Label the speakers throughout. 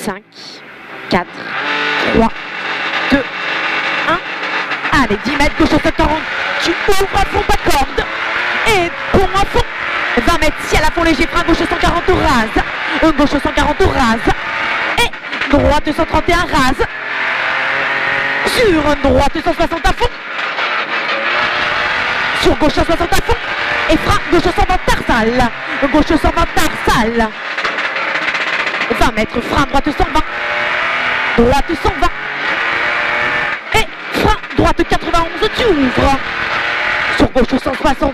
Speaker 1: 5, 4, 3, 2, 1. Allez, 10 mètres, gauche 140. Tu ouvres à fond, pas corde. Et bon à fond. 20 mètres, ciel à fond, léger frein, gauche 140 rase. Gauche 140 rase. Et droite 131 rase. Sur droite 160 à fond. Sur gauche 160 à fond. Et frein, gauche 120 tarsal. Gauche 120 tarsal. 20 mètres, frein, droite 120. Droite 120. Et frein, droite 91, tu ouvres. Sur gauche 160.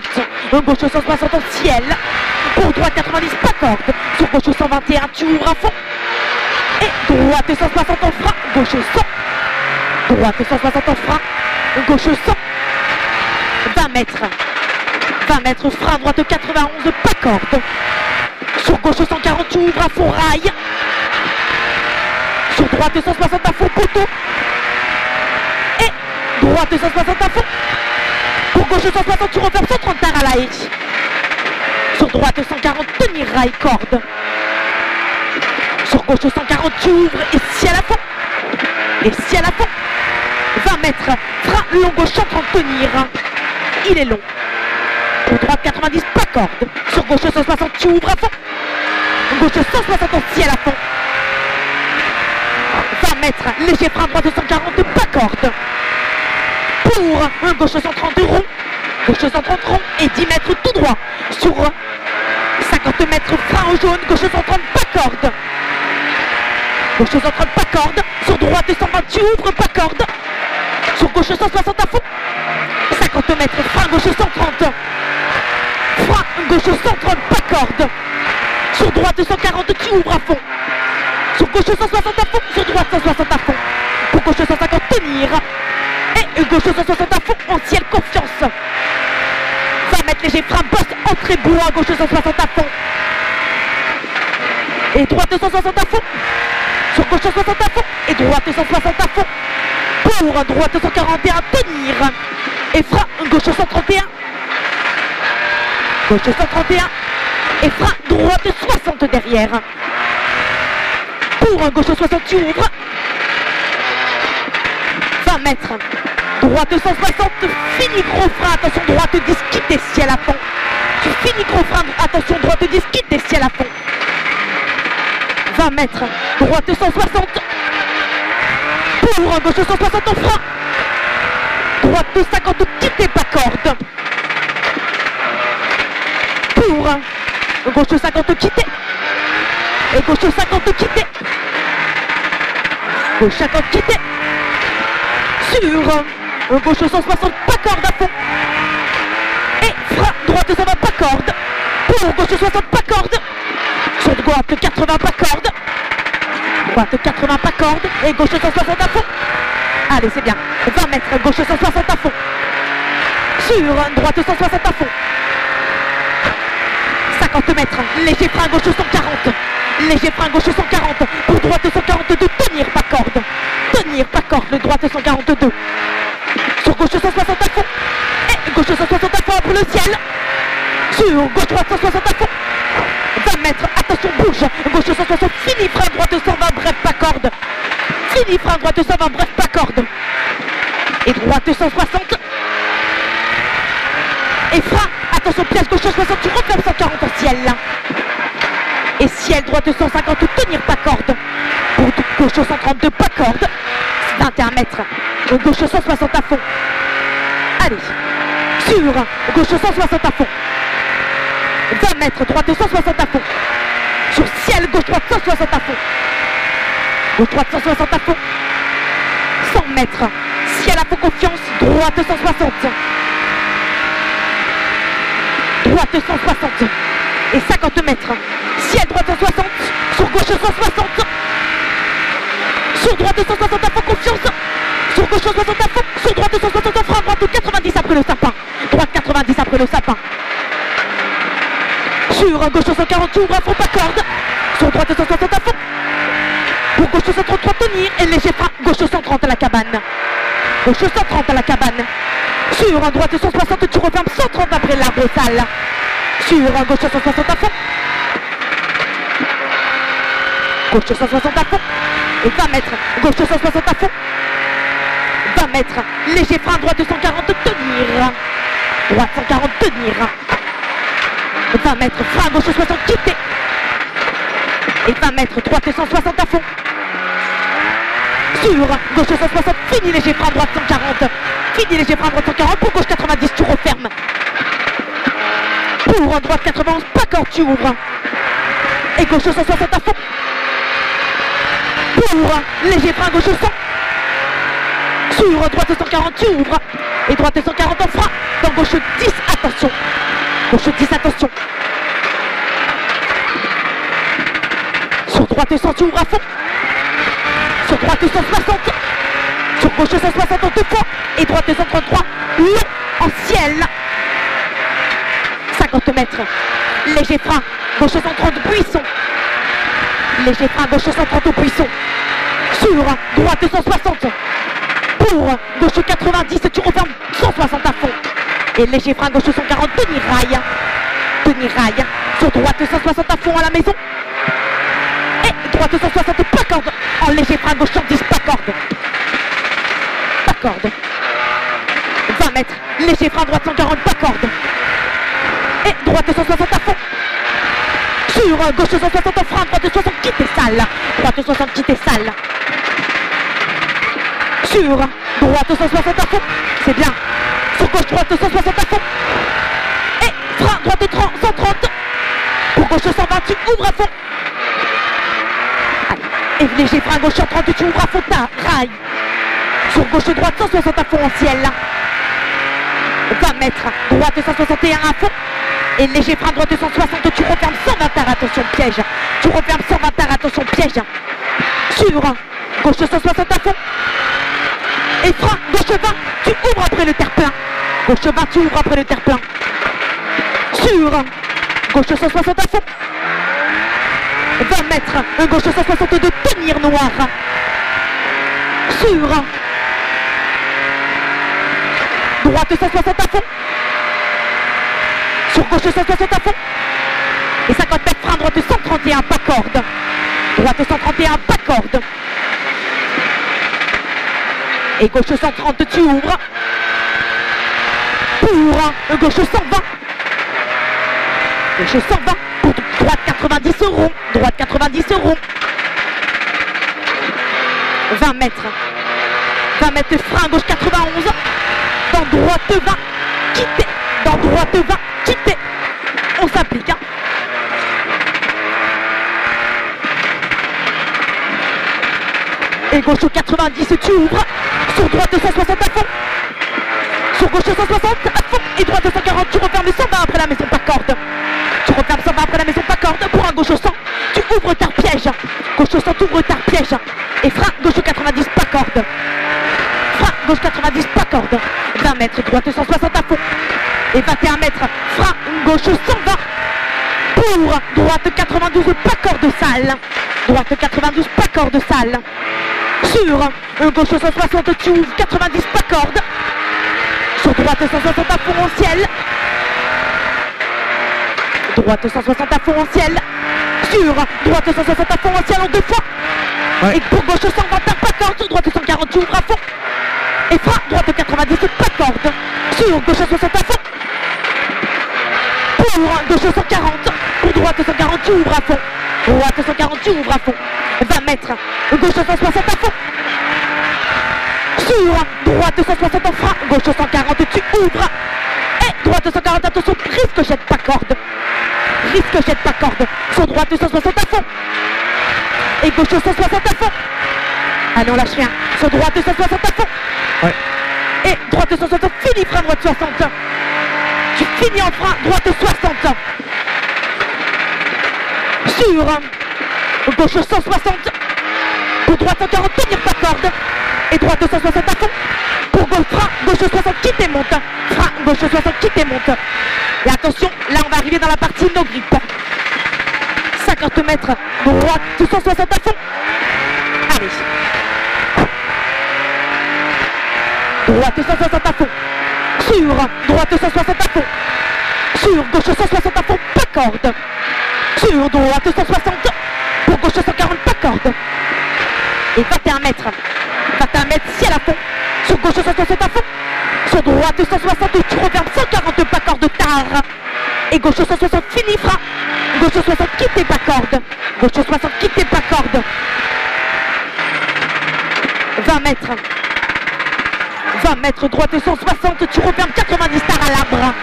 Speaker 1: Gauche 160 en ciel. Pour droite 90, pas corde. Sur gauche 121, tu ouvres à fond. Et droite 160 en frein. Gauche 100. Droite 160 en frein. Gauche 100. 20 mètres. 20 mètres, frein, droite 91, pas corde. Sur gauche 140, tu ouvres à fond rail. Sur droite 160 à fond poteau. Et droite 160 à fond. Pour gauche 160, tu refermes 130 tar à la haie. Sur droite 140, tenir rail, corde. Sur gauche 140, tu ouvres et ciel à fond. Et ciel à fond. 20 mètres, frein long gauche 130, tenir. Il est long. Pour droite 90, pas corde. Sur gauche 160, tu ouvres à fond. Gauche 160 en ciel à fond. 20 mètres, léger frein, droite 140, pas corde. Pour gauche 130 rond. Gauche 130 rond et 10 mètres tout droit. Sur 50 mètres, frein au jaune, gauche 130, pas corde. Gauche 130, pas corde. Sur droite 120, tu ouvres, pas corde. Sur gauche 160 à fond. 50 mètres, frein, gauche 130. Frein, gauche 130, pas corde. Sur droite 140, tu ouvres à fond. Sur gauche 160 à fond, sur droite 160 à fond. Pour gauche 150, tenir. Et gauche 160 à fond, en ciel, confiance. 20 mètres, léger frein, bosse, entrée bois, gauche 160 à fond. Et droite 160 à fond. Sur gauche 160 à fond. Et droite 160 à fond. Pour droite 141, tenir. Et frein, gauche 131. Gauche 131. Et frein, droite 60 derrière. Pour gauche 60, tu ouvres. 20 mètres. Droite 160, fini gros frein, attention droite 10, quitte des ciels à fond. Tu finis gros frein, attention droite 10, quitte des ciels à fond. 20 mètres. Droite 160. Pour gauche 160 en frein. Droite 50, quittez pas corde. Pour gauche 50, quittez. Et gauche 50, quittez. Gauche 50, quittez. Sur gauche 160, pas corde à fond. Et frein, droite 120, pas corde. Pour gauche 60, pas corde. Sur droite 80, pas corde. Droite 80, pas corde. Et gauche 160 à fond. Allez, c'est bien. 20 mètres, gauche 160 à fond. Sur droite 160 à fond. 50 mètres, léger frein, gauche 140. Léger frein, gauche 140. Pour droite 142, tenir, pas corde. Tenir, pas corde, droite 142. Sur gauche 160 à fond. Et gauche 160 à fond, après le ciel. Sur gauche droite 160 à fond. 20 mètres, attention, bouge. Gauche 160, fini, frein, droite 120, bref, pas corde. Fini, frein, droite 120, bref, pas corde. Et droite 160. Et frein, attention, pièce, gauche 160, tu refermes 140 en ciel. Et ciel, droite 150, tenir, pas corde. Pour gauche 132, pas corde. 21 mètres, gauche 160 à fond. Allez, sur gauche 160 à fond. 20 mètres, droite 160 à fond. Sur ciel, gauche droite 160 à fond. Gauche droite 160 à fond. 100 mètres, ciel à fond, confiance, droite 160. Droite 160. Et 50 mètres, ciel droite 160. Sur gauche 160. Sur droite 160 à fond, confiance. Sur gauche 160 à fond. Sur droite 160 en frein, droite 90 après le sapin. Droite 90 après le sapin. Sur gauche 140, ouvre à fond, pas corde. Sur droite 160 à fond. Pour gauche 133, tenir. Et léger frein, gauche 130 à la cabane. Gauche 130 à la cabane. Sur droite 160, tu refermes 130 après l'arbre sale. Sur gauche 160 à fond. Gauche 160 à fond. Et 20 mètres. Gauche 160 à fond. 20 mètres. Léger frein, droite 240, tenir. Droite 140, tenir. 20 mètres. Frein, gauche 60, quitter. Et 20 mètres. Droite 160 à fond. Sur gauche 160, fini léger frein, droite 140. Fini léger frein, droite 140. Pour gauche 90, tu refermes. Pour droite 91, pas quand tu ouvres. Et gauche 160 à fond. Pour léger frein, gauche 100. Sur droite 140, tu ouvres. Et droite 140 en frein. Dans gauche 10, attention. Gauche 10, attention. Sur droite 100, tu ouvres à fond. Sur droite 160. Sur gauche 160 en deux fois. Et droite 133, long en ciel. 50 mètres. Léger frein, gauche 130, buisson. Léger frein, gauche 130 au buisson. Sur droite 160. Pour gauche 90, tu refermes 160 à fond. Et léger frein, gauche 140, demi-rail. Demi-rail. Sur droite 160 à fond à la maison. Et droite 160, pas corde. En léger frein, gauche 110, pas corde. Pas corde. 20 mètres. Léger frein, droite 140, pas corde. Et droite 160 à fond. Sur gauche 160 en frein, droite 60, quitter salle. Droite 60, quitter salle. Sur droite 160 à fond. C'est bien. Sur gauche droite 160 à fond. Et frein, droite 30, 130. Pour gauche 120, tu ouvres à fond. Allez. Et léger frein, gauche 130, tu ouvres à fond ta rail. Sur gauche droite 160 à fond en ciel. 20 mètres. Droite 161 à fond. Et léger frein, droite 160, tu refermes 120 arrêts, attention piège. Tu refermes 120 arrêts, attention piège. Sur gauche 160 à fond. Et frein, gauche 20, tu ouvres après le terre-plein. Gauche 20, tu ouvres après le terre-plein. Sur gauche 160 à fond. 20 mètres, gauche 162, tenir noir. Sur droite 160 à fond. Sur gauche 160 à fond. Et 50 mètres, frein, droite 131, pas corde. Droite 131, pas corde. Et gauche 130, tu ouvres. Pour gauche 120. Gauche 120. Pour droite 90 rond. Droite 90 rond. 20 mètres. 20 mètres, frein, gauche 91. Dans droite 20. Quitter. Dans droite 20. Quitter. On s'applique. Hein. Et gauche 90, tu ouvres. Sur droite 160 à fond. Sur gauche 160 à fond. Et droite 140, tu refermes 120 après la maison, pas corde. Tu refermes 120 après la maison, pas corde. Pour un gauche 100, tu ouvres ta piège. Gauche 100, tu ouvres ta piège. Et frein, gauche 90, pas corde. Frein, gauche 90, pas corde. 20 mètres, droite 160 à fond. Et 21 mètres, frein, gauche 120. Pour droite 92, pas corde sale. Droite 92, pas corde sale. Sur gauche 160, tu ouvres 90, pas corde. Sur droite 160 à fond en ciel. Droite 160 à fond en ciel. Sur droite 160 à fond en ciel en deux fois. Ouais. Et pour gauche 120, pas corde. Sur droite 140, tu ouvres à fond. Et frein, droite 90, pas corde. Sur gauche 60 à fond. Pour gauche 140. Pour droite 140, tu ouvres à fond. Droite 140, tu ouvres à fond. 20 mètres. Gauche 160 à fond. Sur droite 160 en frein. Gauche 140, tu ouvres. Et droite 140, attention, risque jette pas corde. Risque jette pas corde. Sur droite 160 à fond. Et gauche 160 à fond. Allez, on lâche rien. Sur droite 160 à fond. Ouais. Et droite 160, fini frein, droite 60. Tu finis en frein, droite 60. Sur gauche 160. Pour droite 140, tenir ta corde. Et droite 160 à fond. Pour gauche frein, gauche 60, quitte et monte. Frein, gauche 60, quitte et monte. Et attention, là on va arriver dans la partie no grip. 50 mètres, droite 160 à fond. Allez. Droite 160 à fond. Sur droite 160 à fond. Sur gauche 160 à fond, pas corde. Sur droite 160. Pour gauche 140, pas corde. Et 21 mètres. 21 mètres, ciel à fond. Sur gauche 160 à fond. Sur droite 160, tu reviens 140 pas corde tard. Et gauche 160, fini frein. Gauche 60, quitte tes pas corde. Gauche 60, quitte tes pas corde. 20 mètres. 20 mètres, droite 160, tu reviens 90 stars à l'arbre.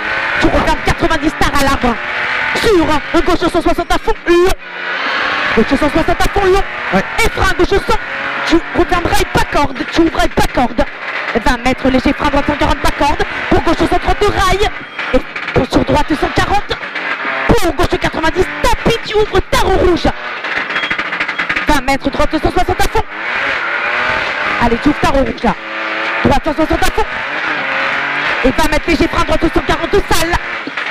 Speaker 1: Tu reviens 90 stars à l'arbre. Sur gauche 160 à fond, long. Gauche 160 à fond, long.
Speaker 2: Ouais.
Speaker 1: Et frein, gauche 100. Tu reviendras pas corde. Tu ouvrais pas corde. 20 mètres, léger frein, droite 140 pas corde. Pour gauche 130 rail. Et pour sur droite 140. Pour gauche 90, tapis, tu ouvres tarot rouge. 20 mètres, droite 160 à fond. Allez, tu ouvres tarot rouge là. Droite 160 à fond. Et 20 mètres léger frein, droite 140 salle.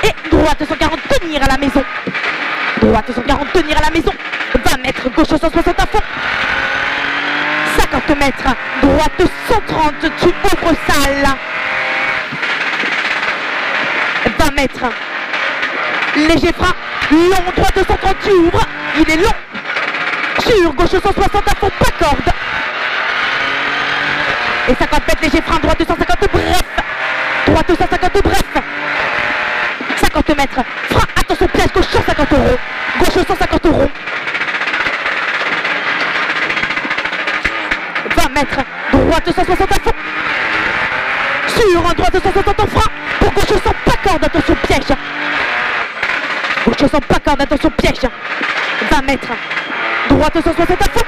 Speaker 1: Et droite 140 tenir à la maison. Droite 140 tenir à la maison. 20 mètres, gauche 160 à fond. 50 mètres, droite 130, tu ouvres salle. 20 mètres. Léger frein, long, droite 130, tu ouvres. Il est long. Sur gauche 160 à fond, pas corde. Et 50 mètres, léger frein, droite 250, bref. Droite 250, bref. 50 mètres, frein, attention, piège, gauche 150 euros. Gauche 150 euros. 20 mètres, droite 160 à fond. Sur un droite 160 en frein. Pour gauche 100, pas corde, attention, piège. Gauche 100, pas corde, attention, piège. 20 mètres, droite 160 à fond.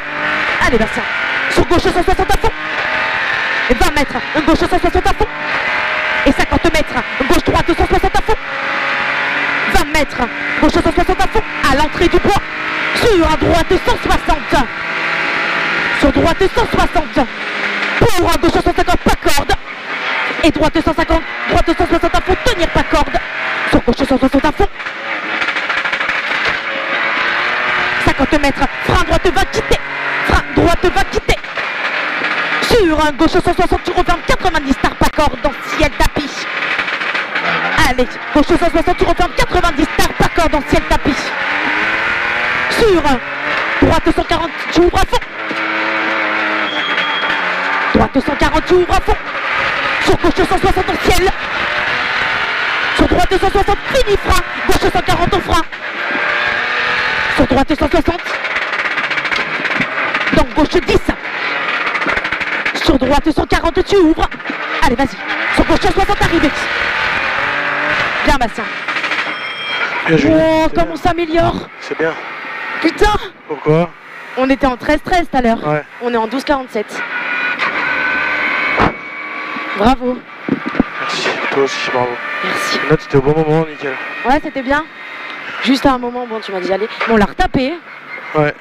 Speaker 1: Allez, bassin. Sur gauche 160 à fond. 20 mètres, gauche 160 à fond. Et 50 mètres, gauche droite 160 à fond. 20 mètres, gauche 160 à fond. À l'entrée du bois. Sur un droite 160. Sur droite 160. Pour un gauche 150, pas corde. Et droite 150, droite 160 à fond, tenir pas corde. Sur gauche 160 à fond. 50 mètres, frein droite va quitter. Frein droite va quitter. Sur un gauche 160, tu reviens 90 stars pas corde dans ciel tapis. Allez, gauche 160, tu reviens 90 stars pas corde dans ciel tapis. Sur droite 140, tu ouvres à fond. Droite 140, tu ouvres à fond. Sur gauche 160 en ciel. Sur droite 160, fini frein. Gauche 140 au frein. Sur droite 160. Donc gauche 10. Sur droite 140, tu ouvres. Allez, vas-y. Sur gauche 160, arrivé. Bien, Bastien. Oh, comme on s'améliore.
Speaker 2: C'est bien.
Speaker 1: Putain.
Speaker 2: Pourquoi?
Speaker 1: On était en 13-13 tout à l'heure.
Speaker 2: Ouais.
Speaker 1: On est en 12-47. Bravo.
Speaker 2: Merci. Toi aussi, bravo.
Speaker 1: Merci.
Speaker 2: Là, c'était au bon moment, nickel.
Speaker 1: Ouais, c'était bien. Juste à un moment, bon, tu m'as dit allez. Mais on l'a retapé.
Speaker 2: Ouais.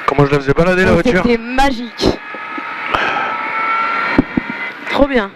Speaker 2: Comment je la faisais balader, la voiture?
Speaker 1: C'était magique. Trop bien.